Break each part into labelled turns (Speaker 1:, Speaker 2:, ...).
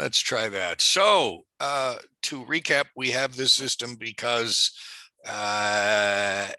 Speaker 1: Let's try that. So to recap, we have this system because the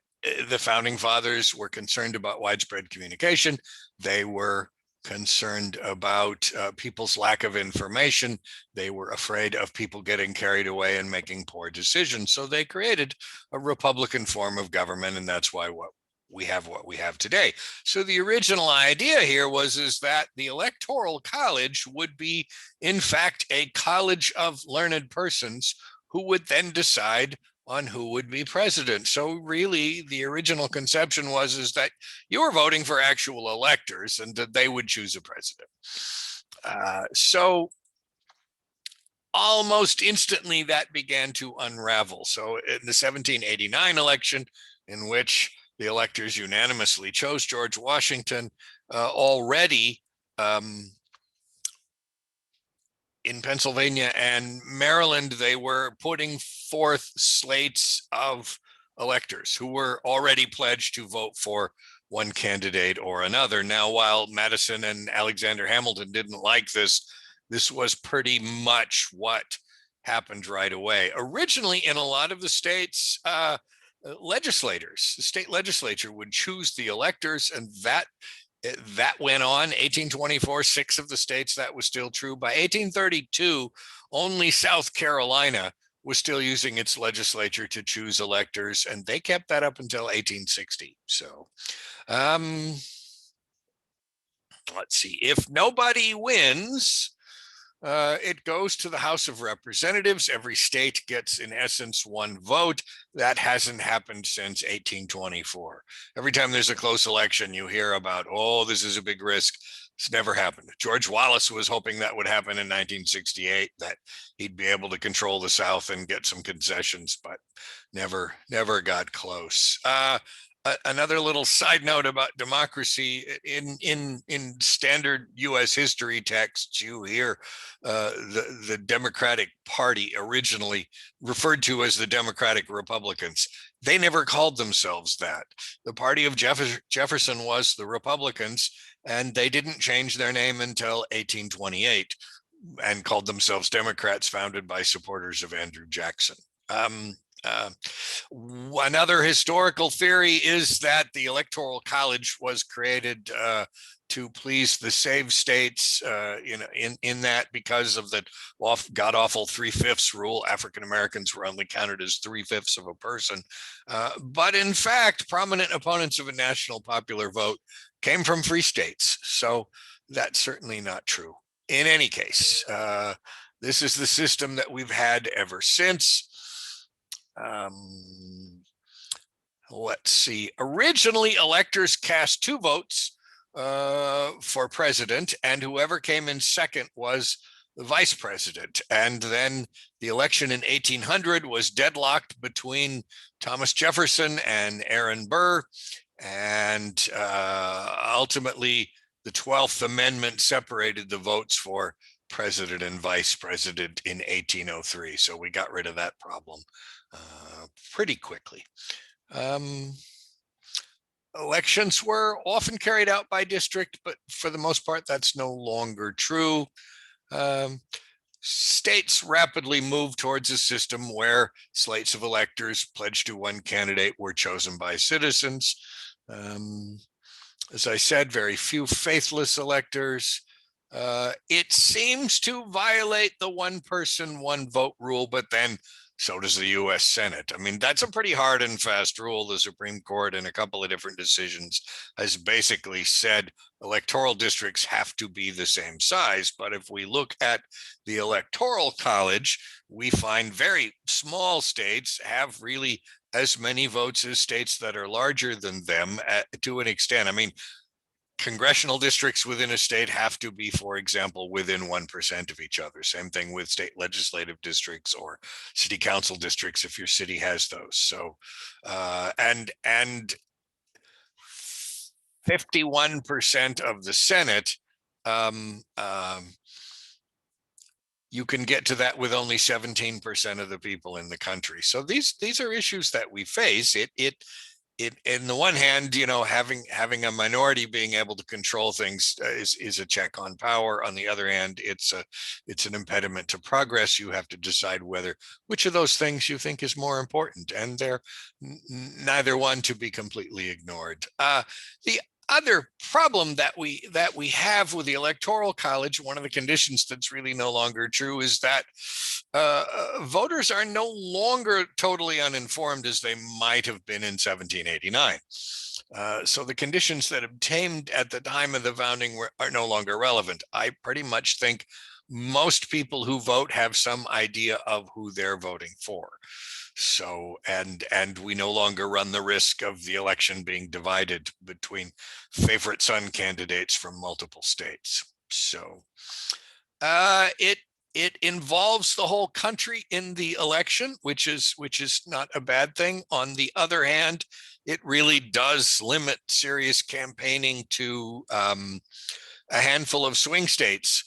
Speaker 1: founding fathers were concerned about widespread communication. They were concerned about people's lack of information. They were afraid of people getting carried away and making poor decisions. So they created a Republican form of government, and that's why what we have today. So the original idea here is that the Electoral College would be, in fact, a college of learned persons who would then decide on who would be president. So really, the original conception is that you were voting for actual electors and that they would choose a president. So almost instantly that began to unravel. So in the 1789 election, in which the electors unanimously chose George Washington, already in Pennsylvania and Maryland, they were putting forth slates of electors who were already pledged to vote for one candidate or another. Now, while Madison and Alexander Hamilton didn't like this, this was pretty much what happened right away. Originally, in a lot of the states, legislators, the state legislature would choose the electors, and that went on. 1824, 6 of the states, that was still true. By 1832, only South Carolina was still using its legislature to choose electors, and they kept that up until 1860. So let's see. If nobody wins, it goes to the House of Representatives. Every state gets, in essence, one vote. That hasn't happened since 1824. Every time there's a close election, you hear about, oh, this is a big risk. It's never happened. George Wallace was hoping that would happen in 1968, that he'd be able to control the South and get some concessions, but never got close. Another little side note about democracy: in standard U.S. history texts, you hear the Democratic Party, originally referred to as the Democratic Republicans. They never called themselves that. The party of Jefferson was the Republicans, and they didn't change their name until 1828 and called themselves Democrats, founded by supporters of Andrew Jackson. Another historical theory is that the Electoral College was created to please the save states, in that, because of the god-awful 3/5 rule, African Americans were only counted as 3/5 of a person. But in fact, prominent opponents of a national popular vote came from free states. So that's certainly not true. In any case, this is the system that we've had ever since. Let's see. Originally, electors cast 2 votes for president, and whoever came in second was the vice president. And then the election in 1800 was deadlocked between Thomas Jefferson and Aaron Burr, and ultimately the 12th Amendment separated the votes for president and vice president in 1803. So we got rid of that problem pretty quickly. Elections were often carried out by district, but for the most part, that's no longer true. States rapidly moved towards a system where slates of electors pledged to one candidate were chosen by citizens. As I said, very few faithless electors. It seems to violate the one person, one vote rule, but then so does the U.S. Senate. I mean, that's a pretty hard and fast rule. The Supreme Court, in a couple of different decisions, has basically said electoral districts have to be the same size. But if we look at the Electoral College, we find very small states have really as many votes as states that are larger than them, to an extent. I mean, congressional districts within a state have to be, for example, within 1% of each other. Same thing with state legislative districts or city council districts, if your city has those. So, and 51% of the Senate, you can get to that with only 17% of the people in the country. So these are issues that we face. in the one hand, having a minority being able to control things is a check on power. On the other hand, it's an impediment to progress. You have to decide which of those things you think is more important, and they're neither one to be completely ignored. The other problem that we have with the Electoral College, one of the conditions that's really no longer true, is that voters are no longer totally uninformed as they might have been in 1789. So the conditions that obtained at the time of the founding are no longer relevant. I pretty much think most people who vote have some idea of who they're voting for. So, and we no longer run the risk of the election being divided between favorite son candidates from multiple states. So it involves the whole country in the election, which is not a bad thing. On the other hand, it really does limit serious campaigning to a handful of swing states.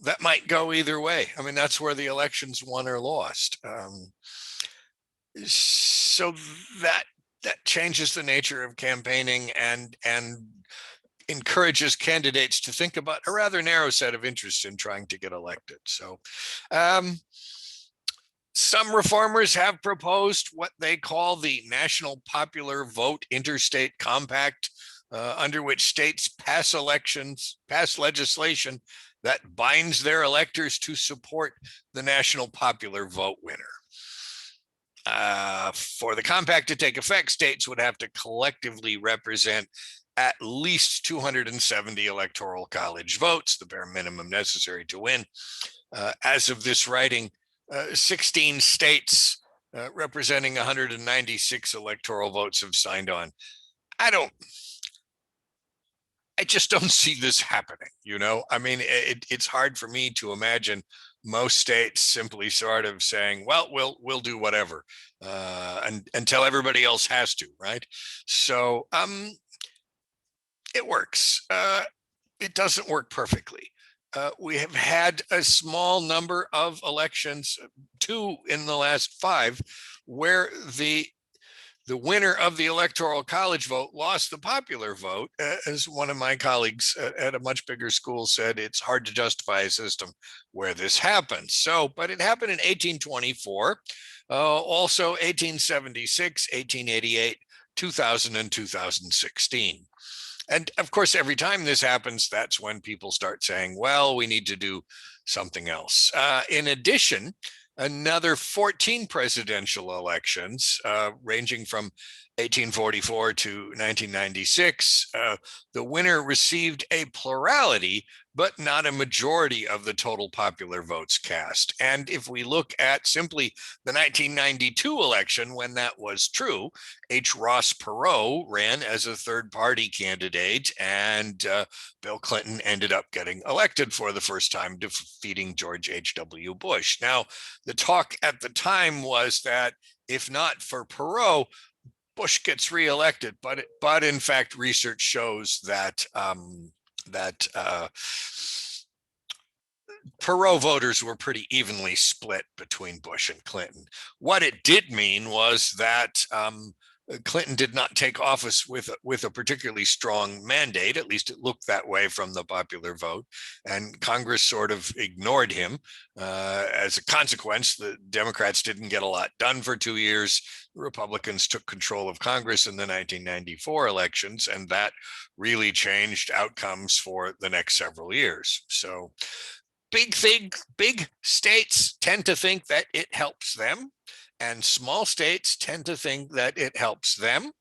Speaker 1: That might go either way. I mean, that's where the election's won or lost. So that changes the nature of campaigning and encourages candidates to think about a rather narrow set of interests in trying to get elected. So some reformers have proposed what they call the National Popular Vote Interstate Compact, under which states pass legislation that binds their electors to support the national popular vote winner. For the compact to take effect, states would have to collectively represent at least 270 Electoral College votes, the bare minimum necessary to win. As of this writing, 16 states representing 196 electoral votes have signed on. I just don't see this happening. I mean, it's hard for me to imagine most states simply sort of saying, well, we'll do whatever until everybody else has to, right? So it works. It doesn't work perfectly. We have had a small number of elections, 2 in the last 5, where the winner of the Electoral College vote lost the popular vote. As one of my colleagues at a much bigger school said, it's hard to justify a system where this happens. But it happened in 1824, also 1876, 1888, 2000, and 2016. And of course, every time this happens, that's when people start saying, well, we need to do something else. In addition, another 14 presidential elections, ranging from 1844 to 1996, the winner received a plurality, but not a majority of the total popular votes cast. And if we look at simply the 1992 election, when that was true, H. Ross Perot ran as a third-party candidate, and Bill Clinton ended up getting elected for the first time, defeating George H.W. Bush. Now, the talk at the time was that if not for Perot, Bush gets reelected, but in fact, research shows that Perot voters were pretty evenly split between Bush and Clinton. What it did mean was that Clinton did not take office with a particularly strong mandate. At least it looked that way from the popular vote, and Congress sort of ignored him. As a consequence, the Democrats didn't get a lot done for 2 years. The Republicans took control of Congress in the 1994 elections, and that really changed outcomes for the next several years. So big states tend to think that it helps them, and small states tend to think that it helps them.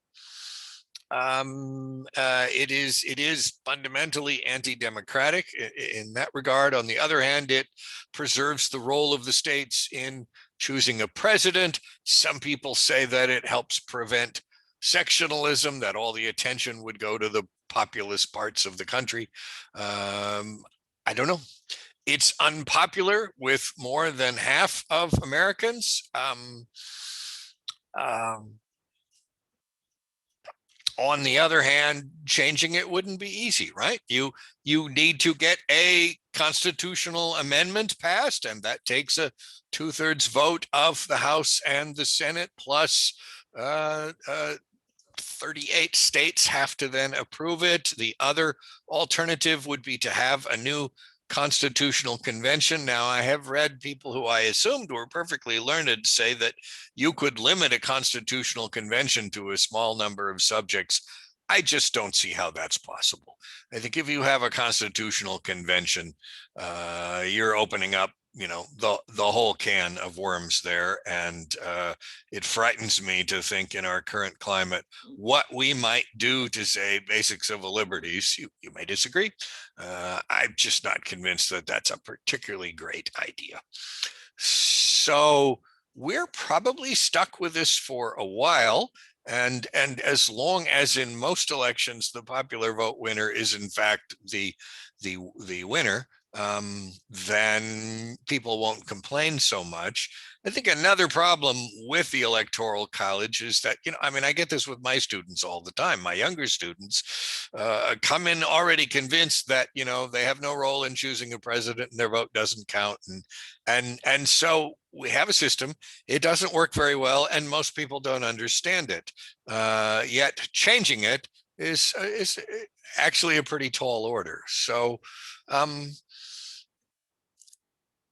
Speaker 1: It is fundamentally anti-democratic in that regard. On the other hand, it preserves the role of the states in choosing a president. Some people say that it helps prevent sectionalism, that all the attention would go to the populous parts of the country. I don't know. It's unpopular with more than half of Americans. On the other hand, changing it wouldn't be easy, right? You need to get a constitutional amendment passed, and that takes a 2/3 vote of the House and the Senate, plus 38 states have to then approve it. The other alternative would be to have a new constitutional convention. Now, I have read people who I assumed were perfectly learned say that you could limit a constitutional convention to a small number of subjects. I just don't see how that's possible. I think if you have a constitutional convention, you're opening up, the whole can of worms there, and it frightens me to think in our current climate what we might do to say basic civil liberties. You may disagree. I'm just not convinced that that's a particularly great idea. So we're probably stuck with this for a while. And as long as in most elections, the popular vote winner is in fact the winner, then people won't complain so much. I think another problem with the Electoral College is that, I get this with my students all the time. My younger students come in already convinced that, they have no role in choosing a president and their vote doesn't count. And so we have a system. It doesn't work very well, and most people don't understand it. Yet changing it is actually a pretty tall order. So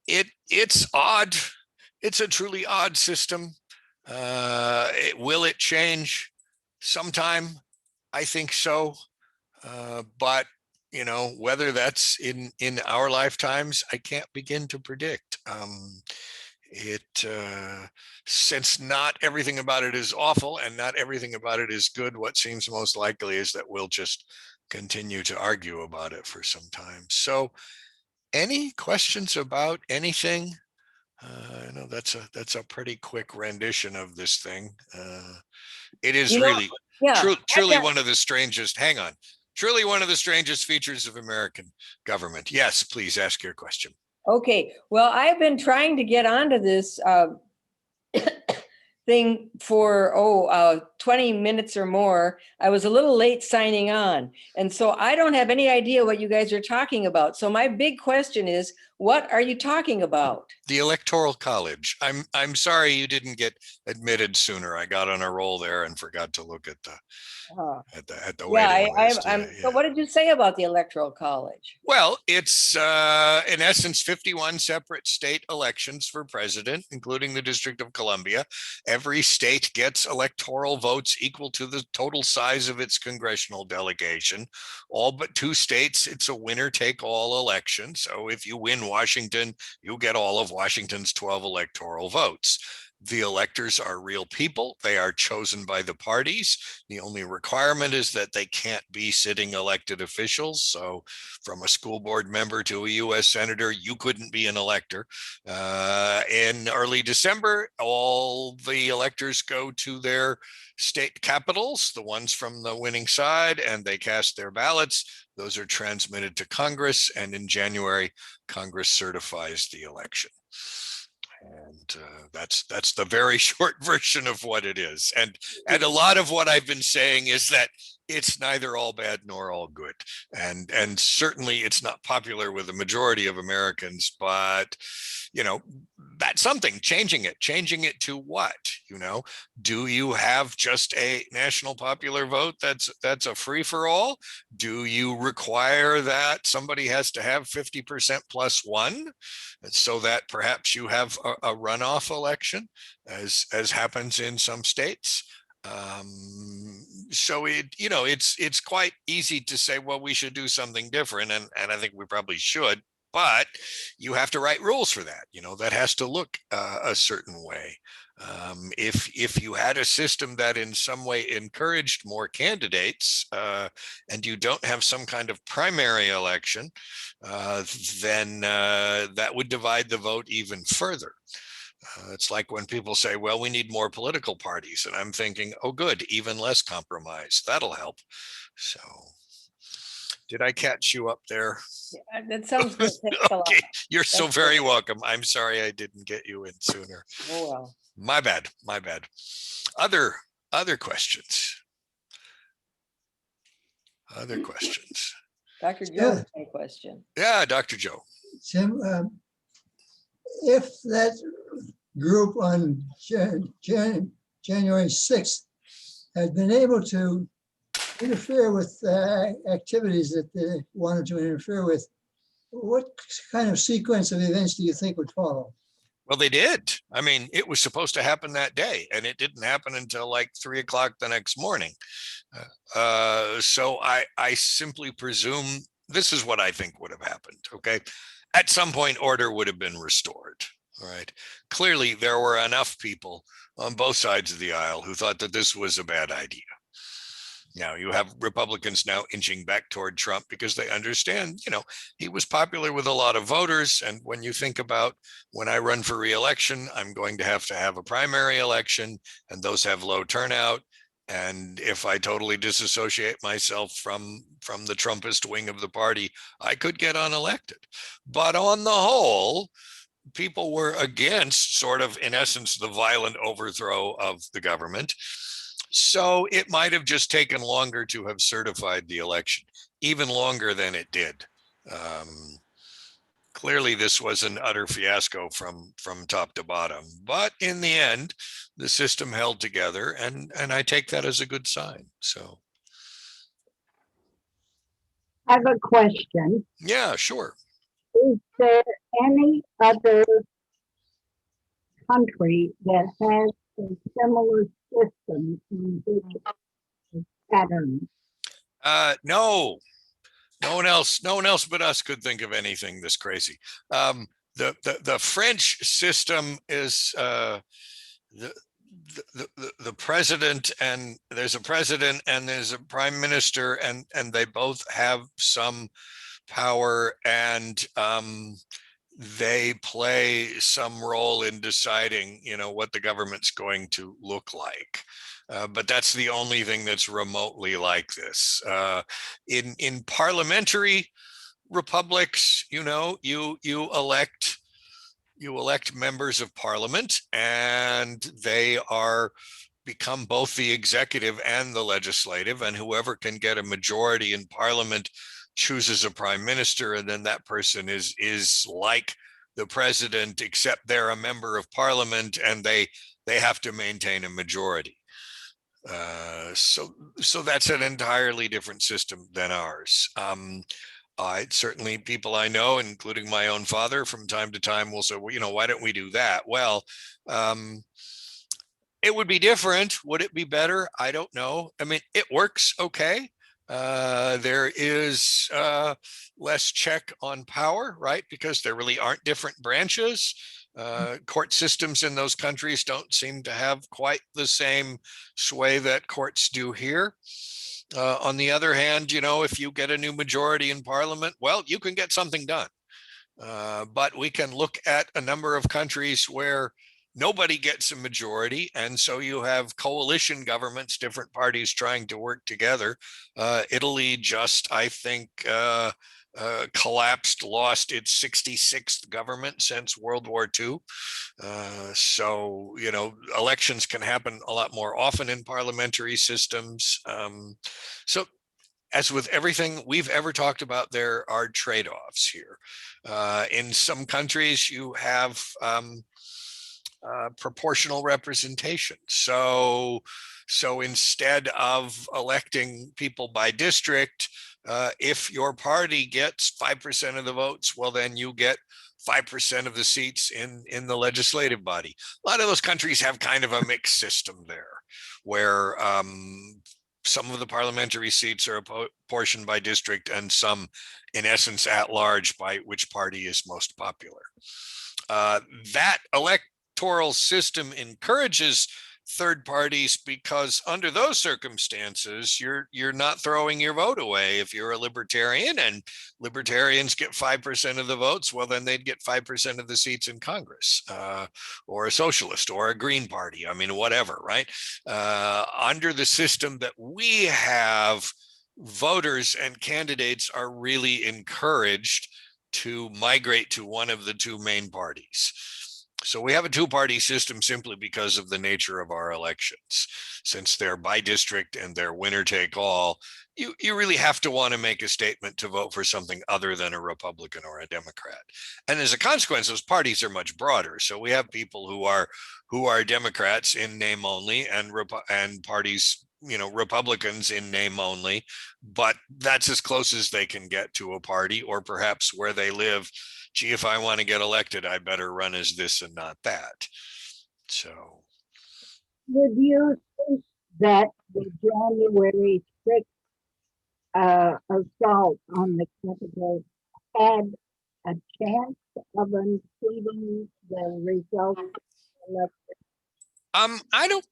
Speaker 1: it's odd. It's a truly odd system. Will it change sometime? I think so. But whether that's in our lifetimes, I can't begin to predict. Since not everything about it is awful and not everything about it is good, what seems most likely is that we'll just continue to argue about it for some time. So, any questions about anything? I know that's a pretty quick rendition of this thing. It is really truly one of the strangest. Hang on. Truly one of the strangest features of American government. Yes, please ask your question.
Speaker 2: Okay. Well, I've been trying to get onto this thing for 20 minutes or more. I was a little late signing on, and so I don't have any idea what you guys are talking about. So my big question is, what are you talking about?
Speaker 1: The Electoral College. I'm sorry you didn't get admitted sooner. I got on a roll there and forgot to look at the waiting list.
Speaker 2: So what did you say about the Electoral College?
Speaker 1: Well, it's in essence 51 separate state elections for president, including the District of Columbia. Every state gets electoral votes equal to the total size of its congressional delegation. All but 2 states, it's a winner-take-all election. So if you win Washington, you get all of Washington's 12 electoral votes. The electors are real people. They are chosen by the parties. The only requirement is that they can't be sitting elected officials. So from a school board member to a U.S. senator, you couldn't be an elector. In early December, all the electors go to their state capitals, the ones from the winning side, and they cast their ballots. Those are transmitted to Congress, and in January, Congress certifies the election. And that's the very short version of what it is. And a lot of what I've been saying is that it's neither all bad nor all good. And certainly it's not popular with the majority of Americans, but that's something. Changing it to what? Do you have just a national popular vote that's a free for all? Do you require that somebody has to have 50% plus one, so that perhaps you have a runoff election, as happens in some states? So it's quite easy to say, well, we should do something different, and I think we probably should. But you have to write rules for that. That has to look a certain way. If you had a system that in some way encouraged more candidates, and you don't have some kind of primary election, then that would divide the vote even further. It's like when people say, well, we need more political parties. And I'm thinking, oh, good, even less compromise. That'll help. So did I catch you up there?
Speaker 2: Yeah, that sounds good.
Speaker 1: Okay, you're so very welcome. I'm sorry I didn't get you in sooner.
Speaker 2: Oh, well.
Speaker 1: My bad. Other questions? Other questions?
Speaker 2: Dr. Joe has a question.
Speaker 1: Yeah, Dr. Joe.
Speaker 3: Tim, if that group on January 6th had been able to interfere with activities that they wanted to interfere with, what kind of sequence of events do you think would follow?
Speaker 1: Well, they did. I mean, it was supposed to happen that day, and it didn't happen until like 3 o'clock the next morning. So I simply presume this is what I think would have happened. Okay. At some point, order would have been restored. All right. Clearly, there were enough people on both sides of the aisle who thought that this was a bad idea. Now you have Republicans now inching back toward Trump because they understand, he was popular with a lot of voters. And when you think about when I run for reelection, I'm going to have a primary election, and those have low turnout. And if I totally disassociate myself from the Trumpist wing of the party, I could get unelected. But on the whole, people were against sort of, in essence, the violent overthrow of the government. So it might have just taken longer to have certified the election, even longer than it did. Clearly, this was an utter fiasco from top to bottom. But in the end, the system held together, and I take that as a good sign. So,
Speaker 4: I have a question.
Speaker 1: yeah, sure.
Speaker 4: Is there any other country that has a similar system in which pattern?
Speaker 1: No, no one else but us could think of anything this crazy. The French system is the president, and there's a president and there's a prime minister, and they both have some power, and they play some role in deciding, what the government's going to look like. But that's the only thing that's remotely like this. In parliamentary republics, you elect members of parliament, and they become both the executive and the legislative, and whoever can get a majority in parliament chooses a prime minister, and then that person is like the president, except they're a member of parliament, and they have to maintain a majority. So that's an entirely different system than ours. Certainly people I know, including my own father, from time to time will say, well, why don't we do that? Well, it would be different. Would it be better? I don't know. I mean, it works okay. There is less check on power, right? Because there really aren't different branches. Court systems in those countries don't seem to have quite the same sway that courts do here. On the other hand, if you get a new majority in parliament, well, you can get something done. But we can look at a number of countries where nobody gets a majority, and so you have coalition governments, different parties trying to work together. Italy just, I think, collapsed, lost its 66th government since World War II. So, elections can happen a lot more often in parliamentary systems. So as with everything we've ever talked about, there are trade-offs here. In some countries, you have proportional representation. So instead of electing people by district, if your party gets 5% of the votes, well, then you get 5% of the seats in the legislative body. A lot of those countries have kind of a mixed system there, where some of the parliamentary seats are apportioned by district, and some, in essence, at large by which party is most popular. That electoral system encourages third parties, because under those circumstances, you're not throwing your vote away. If you're a libertarian and libertarians get 5% of the votes, well, then they'd get 5% of the seats in Congress, or a socialist or a Green Party. I mean, whatever, right? Under the system that we have, voters and candidates are really encouraged to migrate to one of the two main parties. So we have a two-party system simply because of the nature of our elections. Since they're by district and they're winner take all, you really have to want to make a statement to vote for something other than a Republican or a Democrat. And as a consequence, those parties are much broader. So we have people who are Democrats in name only, and parties, Republicans in name only, but that's as close as they can get to a party, or perhaps where they live. Gee, if I want to get elected, I better run as this and not that. So,
Speaker 4: Would you think that the January 6th assault on the Capitol had a chance of improving the results of the election?
Speaker 1: I don't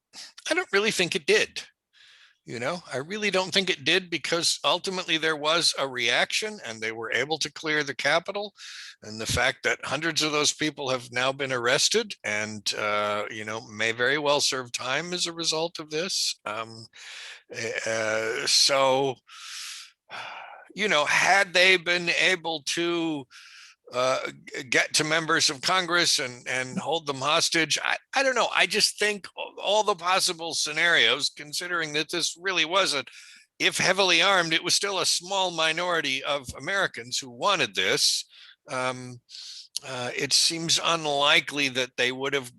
Speaker 1: really think it did. I really don't think it did, because ultimately there was a reaction and they were able to clear the Capitol. And the fact that hundreds of those people have now been arrested and, may very well serve time as a result of this. So, had they been able to get to members of Congress and hold them hostage, I don't know. I just think all the possible scenarios, considering that this really wasn't, if heavily armed, it was still a small minority of Americans who wanted this. It seems unlikely that they would have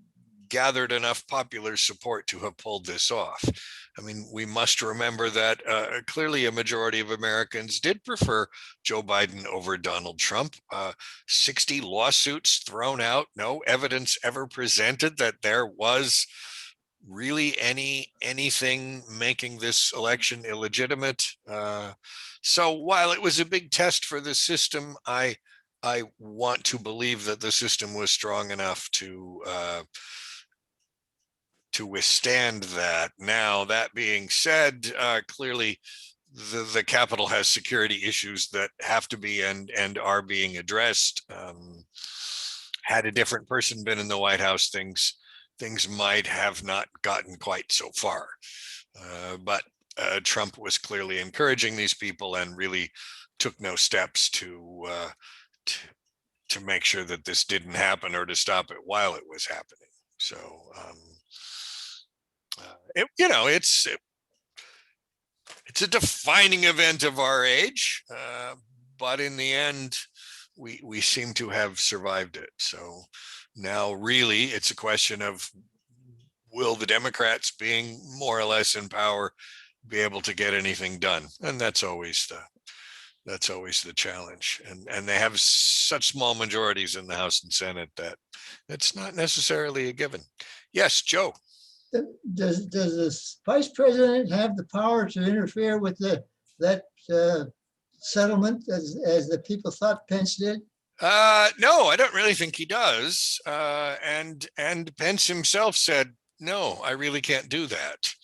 Speaker 1: gathered enough popular support to have pulled this off. I mean, we must remember that clearly a majority of Americans did prefer Joe Biden over Donald Trump. 60 lawsuits thrown out, no evidence ever presented that there was really anything making this election illegitimate. So while it was a big test for the system, I want to believe that the system was strong enough to withstand that. Now, that being said, clearly the Capitol has security issues that have to be and are being addressed. Had a different person been in the White House, things might have not gotten quite so far. But Trump was clearly encouraging these people and really took no steps to make sure that this didn't happen, or to stop it while it was happening. So, it's a defining event of our age, but in the end, we seem to have survived it. So now, really, it's a question of, will the Democrats, being more or less in power, be able to get anything done? And that's always the challenge. And they have such small majorities in the House and Senate that it's not necessarily a given. Yes, Joe.
Speaker 3: Does the vice president have the power to interfere with that settlement as the people thought Pence did?
Speaker 1: No, I don't really think he does. And Pence himself said, no, I really can't do that.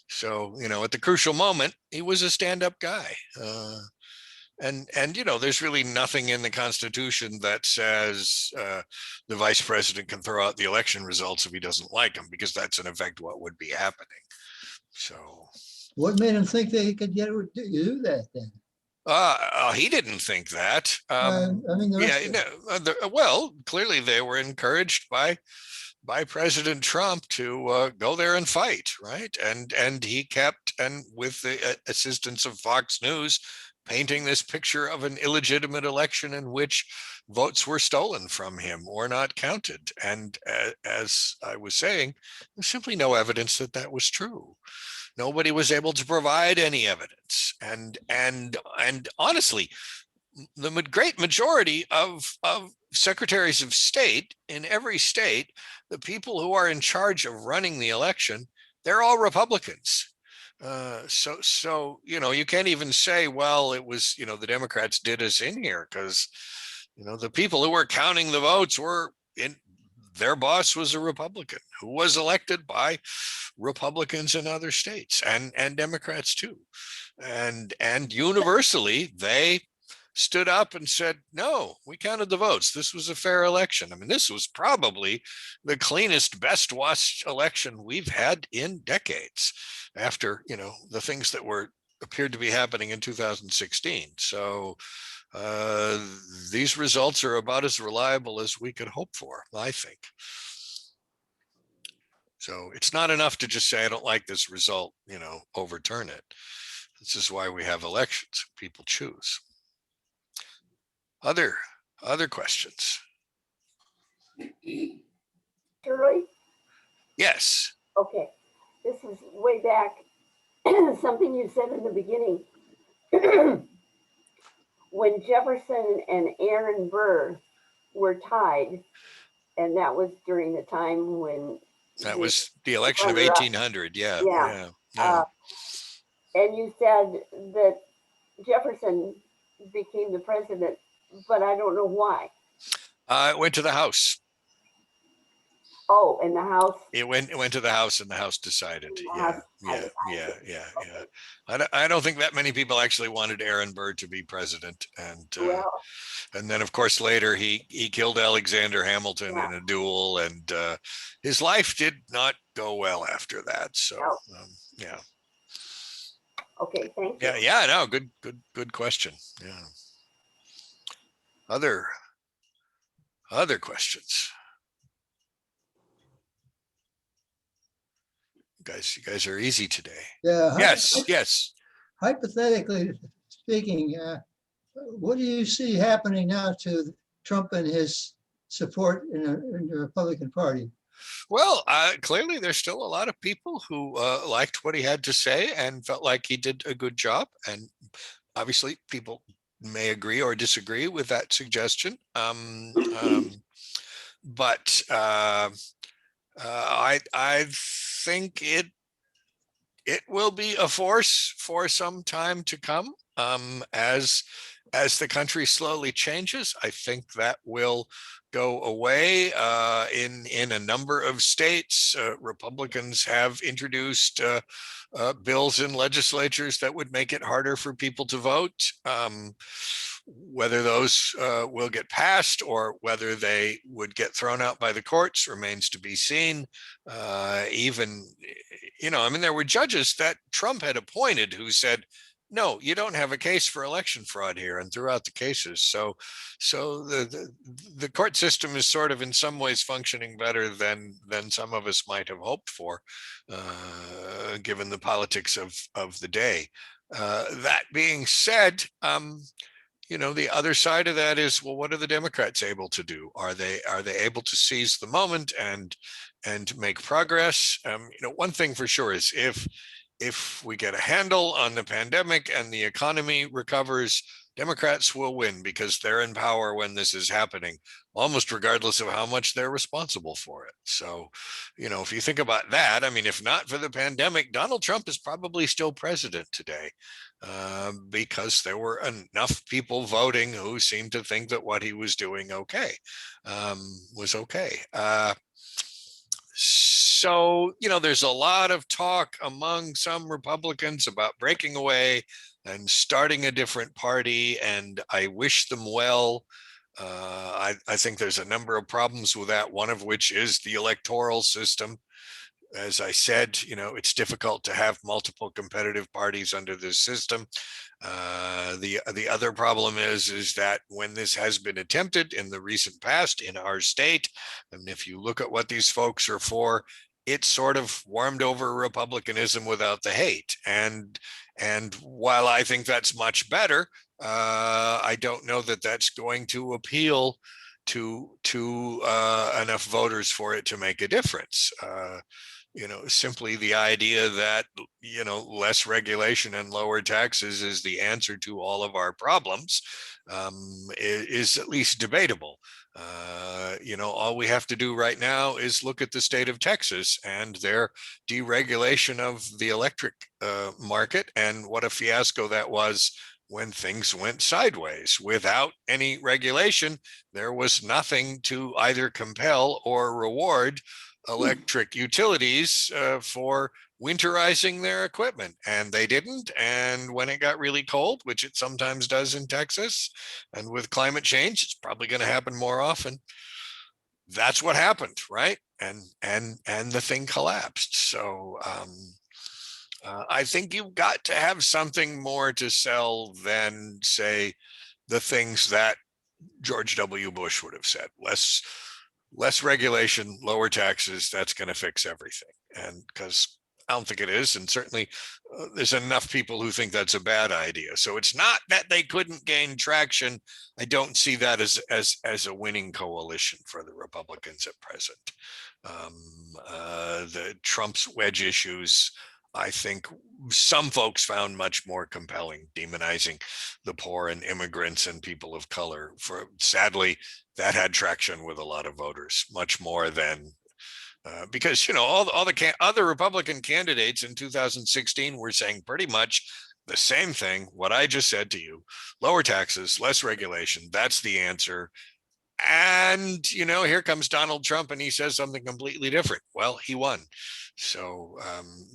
Speaker 1: So, at the crucial moment, he was a stand-up guy. And there's really nothing in the Constitution that says the vice president can throw out the election results if he doesn't like them, because that's in effect what would be happening. So,
Speaker 3: what made him think that he could do that then?
Speaker 1: He didn't think that.
Speaker 3: I mean,
Speaker 1: well, clearly they were encouraged by President Trump to go there and fight, right? And he kept, and with the assistance of Fox News, painting this picture of an illegitimate election in which votes were stolen from him or not counted. And as I was saying, there's simply no evidence that that was true. Nobody was able to provide any evidence. And honestly, the great majority of secretaries of state in every state, the people who are in charge of running the election, they're all Republicans. So you can't even say, well, it was, the Democrats did us in here, because the people who were counting the votes were in. Their boss was a Republican who was elected by Republicans in other states, and Democrats too, and universally they stood up and said, no, we counted the votes. This was a fair election. I mean, this was probably the cleanest, best watched election we've had in decades, after, the things that appeared to be happening in 2016. So these results are about as reliable as we could hope for, I think. So it's not enough to just say, I don't like this result, overturn it. This is why we have elections. People choose. Other questions?
Speaker 4: Shirley?
Speaker 1: Yes.
Speaker 4: Okay, this is way back, something you said in the beginning. When Jefferson and Aaron Burr were tied, and that was during the time when
Speaker 1: That
Speaker 4: the
Speaker 1: was the election of
Speaker 4: runner-up,
Speaker 1: 1800. Yeah.
Speaker 4: yeah,
Speaker 1: Yeah.
Speaker 4: uh,
Speaker 1: Yeah.
Speaker 4: and you said that Jefferson became the president, but I don't know why.
Speaker 1: It went to the House.
Speaker 4: Oh, in the House.
Speaker 1: It went to the House, and the House decided.
Speaker 4: The
Speaker 1: Yeah.
Speaker 4: House
Speaker 1: Yeah.
Speaker 4: decided.
Speaker 1: Yeah. Yeah.
Speaker 4: Okay.
Speaker 1: Yeah. I don't think that many people actually wanted Aaron Burr to be president.
Speaker 4: Well,
Speaker 1: And then, of course, later he killed Alexander Hamilton
Speaker 4: yeah.
Speaker 1: in a duel, and his life did not go well after that. So,
Speaker 4: No.
Speaker 1: yeah.
Speaker 4: Okay, thank you.
Speaker 1: Yeah. Yeah. No, good question. Yeah. Other questions? You guys are easy today.
Speaker 3: Yeah.
Speaker 1: Yes.
Speaker 3: Hypothetically speaking, what do you see happening now to Trump and his support in the Republican Party?
Speaker 1: Well, clearly there's still a lot of people who liked what he had to say and felt like he did a good job. And obviously people may agree or disagree with that suggestion. But I think it will be a force for some time to come. As the country slowly changes, I think that will go away. In a number of states, Republicans have introduced bills in legislatures that would make it harder for people to vote. Whether those will get passed or whether they would get thrown out by the courts remains to be seen. Even, there were judges that Trump had appointed who said, no, you don't have a case for election fraud here, and threw out the cases. So the court system is sort of in some ways functioning better than some of us might have hoped for, given the politics of the day. That being said, the other side of that is, well, what are the Democrats able to do? Are they able to seize the moment and make progress? One thing for sure is if we get a handle on the pandemic and the economy recovers, Democrats will win because they're in power when this is happening, almost regardless of how much they're responsible for it. So, if you think about that, I mean, if not for the pandemic, Donald Trump is probably still president today, because there were enough people voting who seemed to think that what he was doing was okay. So, there's a lot of talk among some Republicans about breaking away and starting a different party, and I wish them well. I think there's a number of problems with that, one of which is the electoral system. As I said, it's difficult to have multiple competitive parties under this system. The other problem is that when this has been attempted in the recent past in our state, and if you look at what these folks are for, it sort of warmed over republicanism without the hate. And while I think that's much better, I don't know that that's going to appeal to enough voters for it to make a difference. Simply the idea that, less regulation and lower taxes is the answer to all of our problems, is at least debatable. All we have to do right now is look at the state of Texas and their deregulation of the electric market, and what a fiasco that was when things went sideways. Without any regulation, there was nothing to either compel or reward electric utilities for winterizing their equipment, and they didn't. And when it got really cold, which it sometimes does in Texas, and with climate change, it's probably going to happen more often. That's what happened, right? And the thing collapsed. So I think you've got to have something more to sell than, say, the things that George W. Bush would have said. less regulation, lower taxes, that's going to fix everything. And because I don't think it is, and certainly there's enough people who think that's a bad idea. So it's not that they couldn't gain traction. I don't see that as a winning coalition for the Republicans at present. The Trump's wedge issues, I think some folks found much more compelling, demonizing the poor and immigrants and people of color. For sadly, that had traction with a lot of voters, much more than because all the other Republican candidates in 2016 were saying pretty much the same thing. What I just said to you: lower taxes, less regulation. That's the answer. And here comes Donald Trump, and he says something completely different. Well, he won. So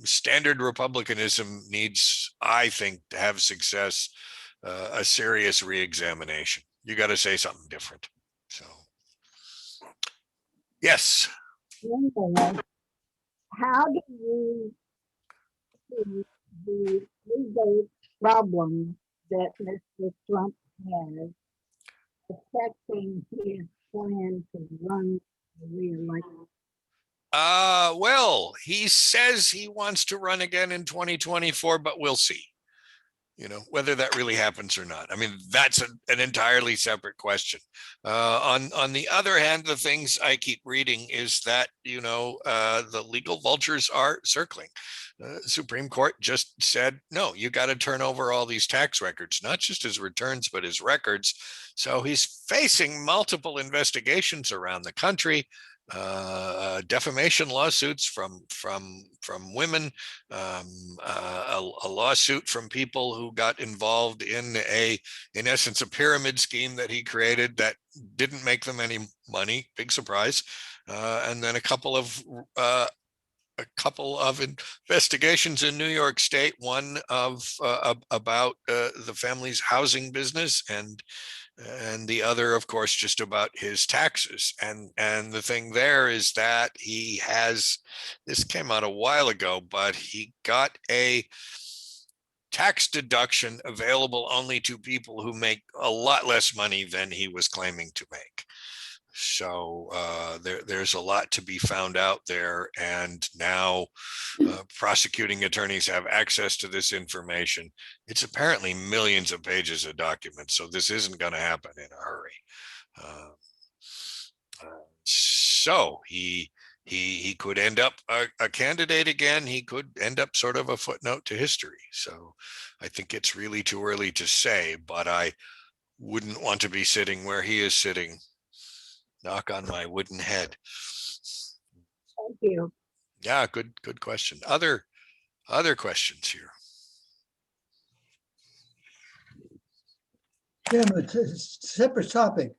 Speaker 1: standard Republicanism needs, I think, to have success, a serious reexamination. You got to say something different. So, yes.
Speaker 4: Linda, how do you see the legal problems that Mr. Trump has affecting his plan to run the re-election?
Speaker 1: Well, he says he wants to run again in 2024, but we'll see. Whether that really happens or not. I mean, that's an entirely separate question. On the other hand, the things I keep reading is that the legal vultures are circling. The Supreme Court just said, no, you got to turn over all these tax records, not just his returns, but his records. So he's facing multiple investigations around the country. Defamation lawsuits from women, a lawsuit from people who got involved in essence, a pyramid scheme that he created that didn't make them any money. Big surprise. And then a couple of investigations in New York State. One about the family's housing business, and the other, of course, just about his taxes. And the thing there is that he has, this came out a while ago, but he got a tax deduction available only to people who make a lot less money than he was claiming to make. So there's a lot to be found out there. And now prosecuting attorneys have access to this information. It's apparently millions of pages of documents. So this isn't going to happen in a hurry. So he could end up a candidate again. He could end up sort of a footnote to history. So I think it's really too early to say, but I wouldn't want to be sitting where he is sitting. Knock on my wooden head.
Speaker 4: Thank you.
Speaker 1: Yeah, good question. Other questions here?
Speaker 3: Tim, it's a separate topic.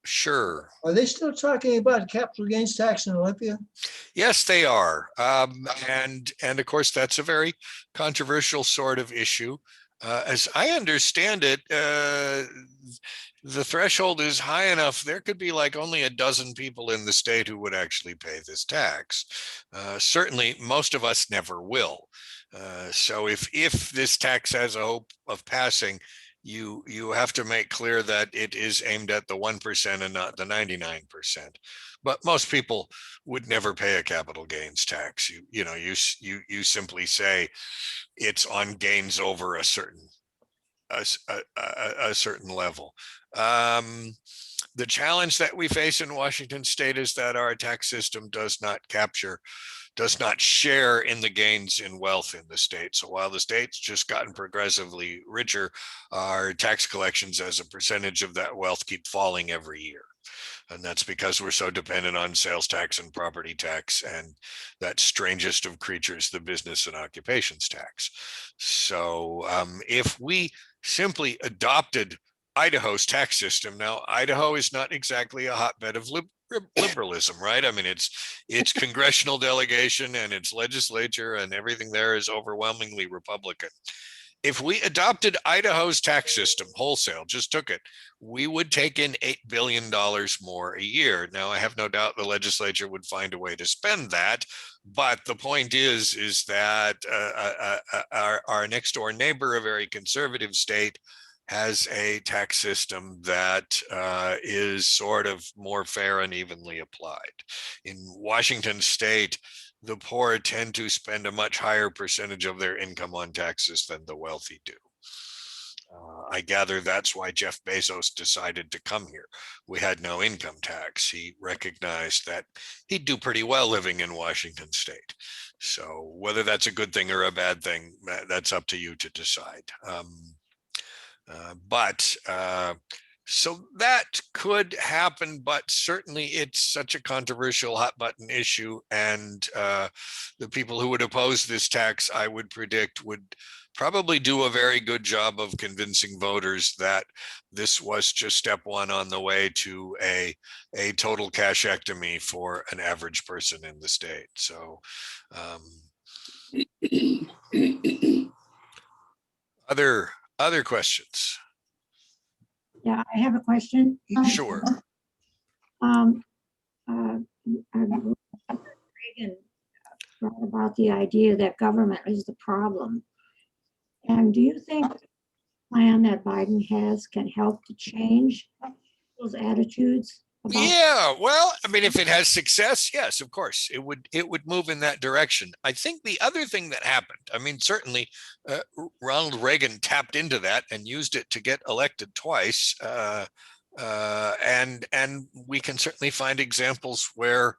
Speaker 1: Sure.
Speaker 3: Are they still talking about capital gains tax in Olympia?
Speaker 1: Yes, they are. And of course, that's a very controversial sort of issue. As I understand it, the threshold is high enough. There could be like only a dozen people in the state who would actually pay this tax. Certainly, most of us never will. So if this tax has a hope of passing, you have to make clear that it is aimed at the 1% and not the 99%. But most people would never pay a capital gains tax. You simply say it's on gains over a certain level. The challenge that we face in Washington state is that our tax system does not share in the gains in wealth in the state. So while the state's just gotten progressively richer, our tax collections as a percentage of that wealth keep falling every year. And that's because we're so dependent on sales tax and property tax and that strangest of creatures, the business and occupations tax. So if we simply adopted Idaho's tax system, now Idaho is not exactly a hotbed of liberalism, right? I mean, its congressional delegation and its legislature and everything there is overwhelmingly Republican. If we adopted Idaho's tax system wholesale, just took it, we would take in $8 billion more a year. Now, I have no doubt the legislature would find a way to spend that. But the point is that our next door neighbor, a very conservative state, has a tax system that is sort of more fair and evenly applied. In Washington state, the poor tend to spend a much higher percentage of their income on taxes than the wealthy do. I gather that's why Jeff Bezos decided to come here. We had no income tax. He recognized that he'd do pretty well living in Washington state. So whether that's a good thing or a bad thing, that's up to you to decide. So that could happen, but certainly it's such a controversial hot button issue. And the people who would oppose this tax, I would predict, would probably do a very good job of convincing voters that this was just step one on the way to a total cashectomy for an average person in the state. So other questions?
Speaker 4: Yeah, I have a question.
Speaker 1: Sure.
Speaker 4: Reagan brought about the idea that government is the problem. And do you think the plan that Biden has can help to change those attitudes?
Speaker 1: Yeah, well, I mean, if it has success, yes, of course, it would move in that direction. I think the other thing that happened, I mean, certainly Ronald Reagan tapped into that and used it to get elected twice, and we can certainly find examples where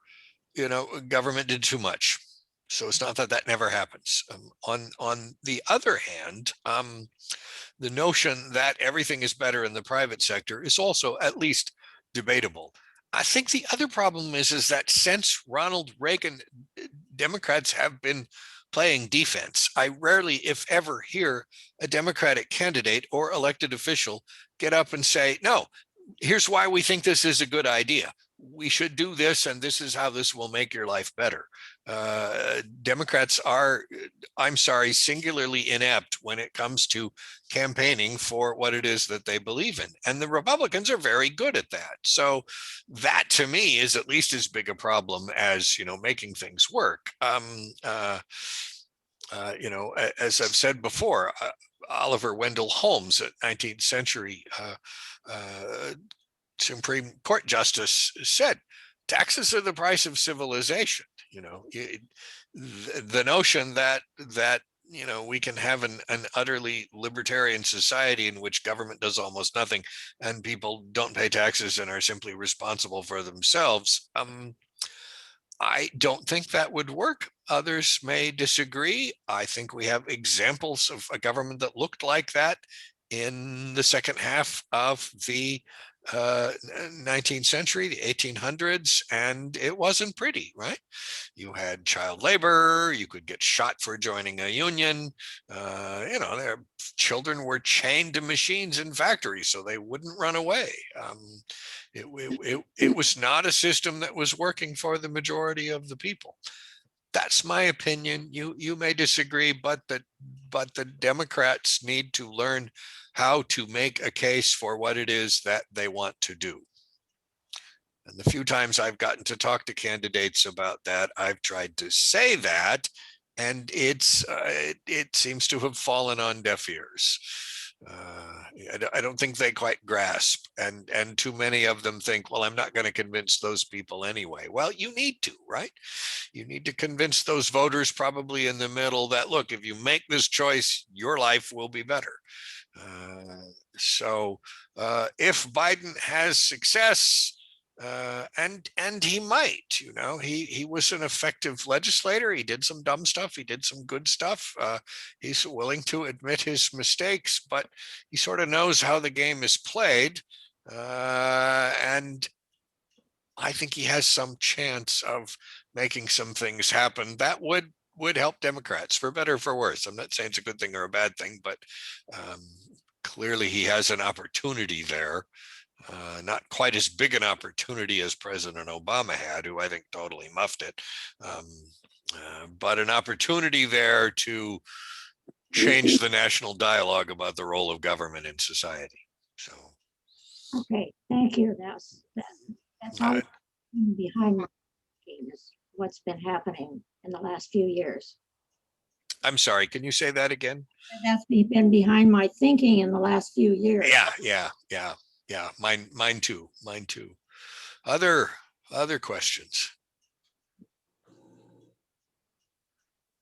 Speaker 1: government did too much. So it's not that that never happens. On the other hand, the notion that everything is better in the private sector is also at least debatable. I think the other problem is that since Ronald Reagan, Democrats have been playing defense. I rarely, if ever, hear a Democratic candidate or elected official get up and say, no, here's why we think this is a good idea. We should do this, and this is how this will make your life better. Democrats are, I'm sorry, singularly inept when it comes to campaigning for what it is that they believe in. And the Republicans are very good at that. So that to me is at least as big a problem as, making things work. As I've said before, Oliver Wendell Holmes, a 19th century Supreme Court justice, said, taxes are the price of civilization. The notion that we can have an utterly libertarian society in which government does almost nothing and people don't pay taxes and are simply responsible for themselves. I don't think that would work. Others may disagree. I think we have examples of a government that looked like that in the second half of the 19th century, the 1800s, and it wasn't pretty, right? You had child labor, you could get shot for joining a union, their children were chained to machines in factories so they wouldn't run away. It was not a system that was working for the majority of the people. That's my opinion. You may disagree, but the Democrats need to learn how to make a case for what it is that they want to do. And the few times I've gotten to talk to candidates about that, I've tried to say that, and it seems to have fallen on deaf ears. I don't think they quite grasp, and too many of them think, well, I'm not going to convince those people anyway. Well, you need to, right? You need to convince those voters probably in the middle that, look, if you make this choice, your life will be better. So if Biden has success, and he might, he was an effective legislator. He did some dumb stuff. He did some good stuff. He's willing to admit his mistakes, but he sort of knows how the game is played. And I think he has some chance of making some things happen that would help Democrats, for better or for worse. I'm not saying it's a good thing or a bad thing, but clearly he has an opportunity there. Not quite as big an opportunity as President Obama had, who I think totally muffed it, but an opportunity there to change the national dialogue about the role of government in society. So,
Speaker 4: okay, thank you. That's all behind my team is what's been happening in the last few years.
Speaker 1: I'm sorry, can you say that again?
Speaker 4: That's been behind my thinking in the last few years.
Speaker 1: Yeah. Mine too. Other questions?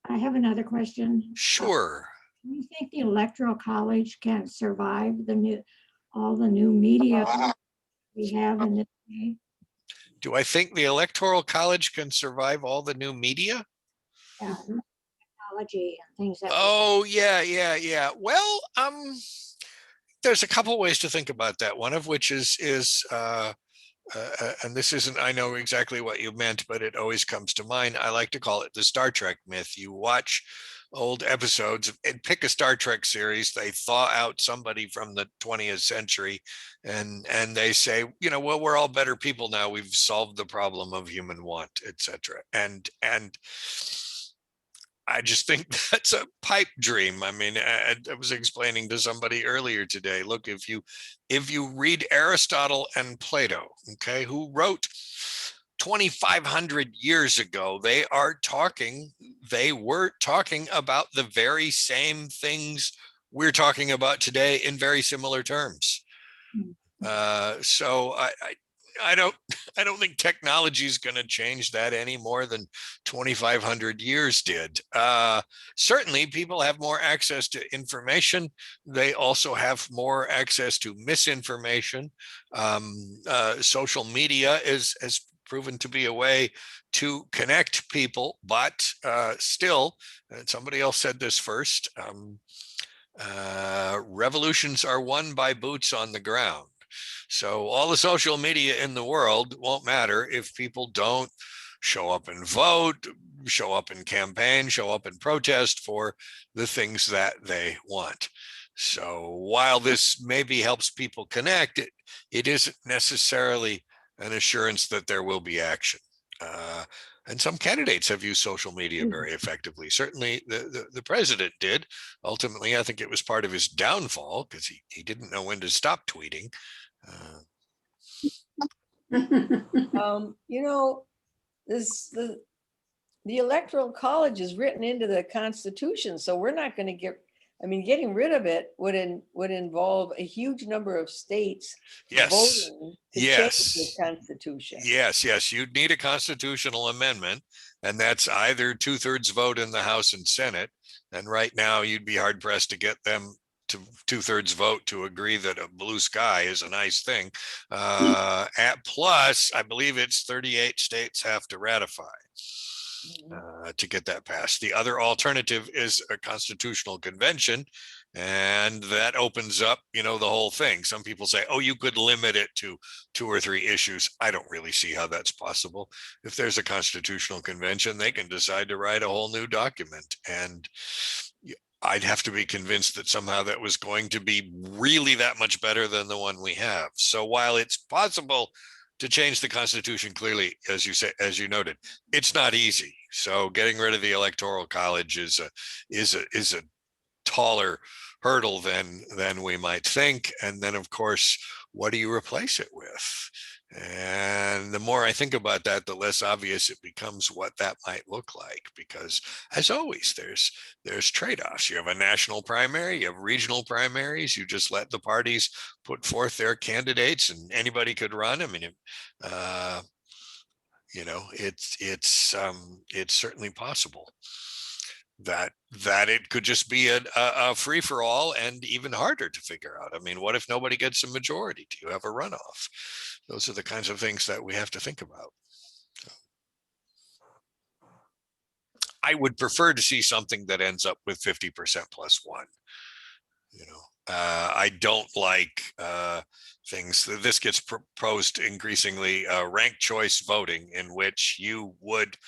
Speaker 4: I have another question.
Speaker 1: Sure.
Speaker 4: Do you think the Electoral College can survive all the new media we have in this day?
Speaker 1: Do I think the Electoral College can survive all the new media?
Speaker 4: Yeah, technology and things that.
Speaker 1: Oh, yeah. Well, there's a couple ways to think about that. One of which and this isn't, I know exactly what you meant, but it always comes to mind. I like to call it the Star Trek myth. You watch old episodes and pick a Star Trek series, they thaw out somebody from the 20th century and they say, well, we're all better people now. We've solved the problem of human want, etc. And I just think that's a pipe dream. I mean, I was explaining to somebody earlier today, look, if you read Aristotle and Plato, okay, who wrote 2,500 years ago, they were talking about the very same things we're talking about today in very similar terms. So I don't think technology is going to change that any more than 2,500 years did. Certainly, people have more access to information. They also have more access to misinformation. Social media has proven to be a way to connect people, but still, somebody else said this first. Revolutions are won by boots on the ground. So all the social media in the world won't matter if people don't show up and vote, show up in campaign, show up and protest for the things that they want. So while this maybe helps people connect, it isn't necessarily an assurance that there will be action. And some candidates have used social media very effectively. Certainly the president did. Ultimately, I think it was part of his downfall because he didn't know when to stop tweeting.
Speaker 2: The Electoral College is written into the Constitution, so we're not going to getting rid of it would involve a huge number of states voting to change the Constitution.
Speaker 1: Yes. You'd need a constitutional amendment, and that's either 2/3 vote in the House and Senate. And right now, you'd be hard pressed to get them to 2/3 vote to agree that a blue sky is a nice thing. Plus, I believe it's 38 states have to ratify to get that passed. The other alternative is a constitutional convention, and that opens up, the whole thing. Some people say, oh, you could limit it to 2 or 3 issues. I don't really see how that's possible. If there's a constitutional convention, they can decide to write a whole new document, and I'd have to be convinced that somehow that was going to be really that much better than the one we have. So while it's possible to change the Constitution, clearly, as you noted, it's not easy. So getting rid of the Electoral College is a taller hurdle than we might think. And then, of course, what do you replace it with? And the more I think about that, the less obvious it becomes what that might look like. Because, as always, there's trade-offs. You have a national primary, you have regional primaries. You just let the parties put forth their candidates, and anybody could run. I mean, it's certainly possible that it could just be a free for all, and even harder to figure out. I mean, what if nobody gets a majority? Do you have a runoff? Those are the kinds of things that we have to think about. I would prefer to see something that ends up with 50% plus one. I don't like things. This gets proposed increasingly, ranked choice voting, in which you would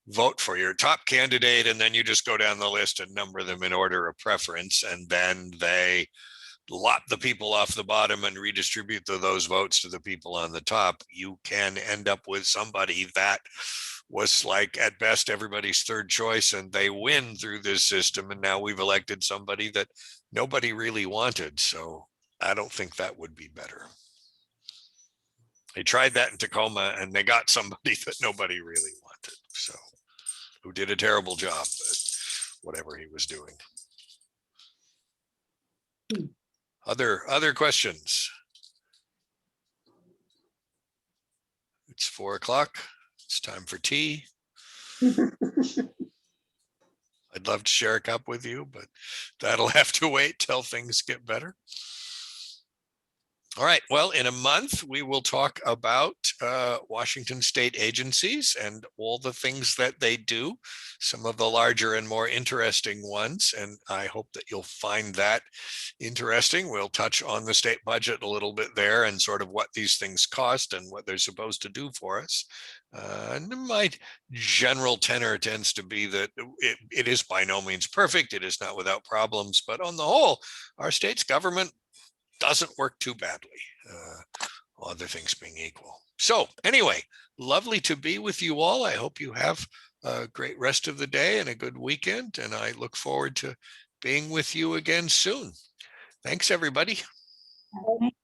Speaker 1: vote for your top candidate, and then you just go down the list and number them in order of preference, and then they lop the people off the bottom and redistribute those votes to the people on the top. You can end up with somebody that was, like, at best everybody's third choice, and they win through this system, and now we've elected somebody that nobody really wanted. So I don't think that would be better. They tried that in Tacoma, and they got somebody that nobody really wanted, so who did a terrible job. But whatever he was doing.
Speaker 3: Hmm.
Speaker 1: Other questions? It's 4 o'clock. It's time for tea. I'd love to share a cup with you, but that'll have to wait till things get better. All right. Well, in a month, we will talk about Washington state agencies and all the things that they do, some of the larger and more interesting ones. And I hope that you'll find that interesting. We'll touch on the state budget a little bit there and sort of what these things cost and what they're supposed to do for us. And my general tenor tends to be that it is by no means perfect. It is not without problems, but on the whole, our state's government doesn't work too badly, other things being equal. So anyway, lovely to be with you all. I hope you have a great rest of the day and a good weekend, and I look forward to being with you again soon. Thanks, everybody.
Speaker 4: Thank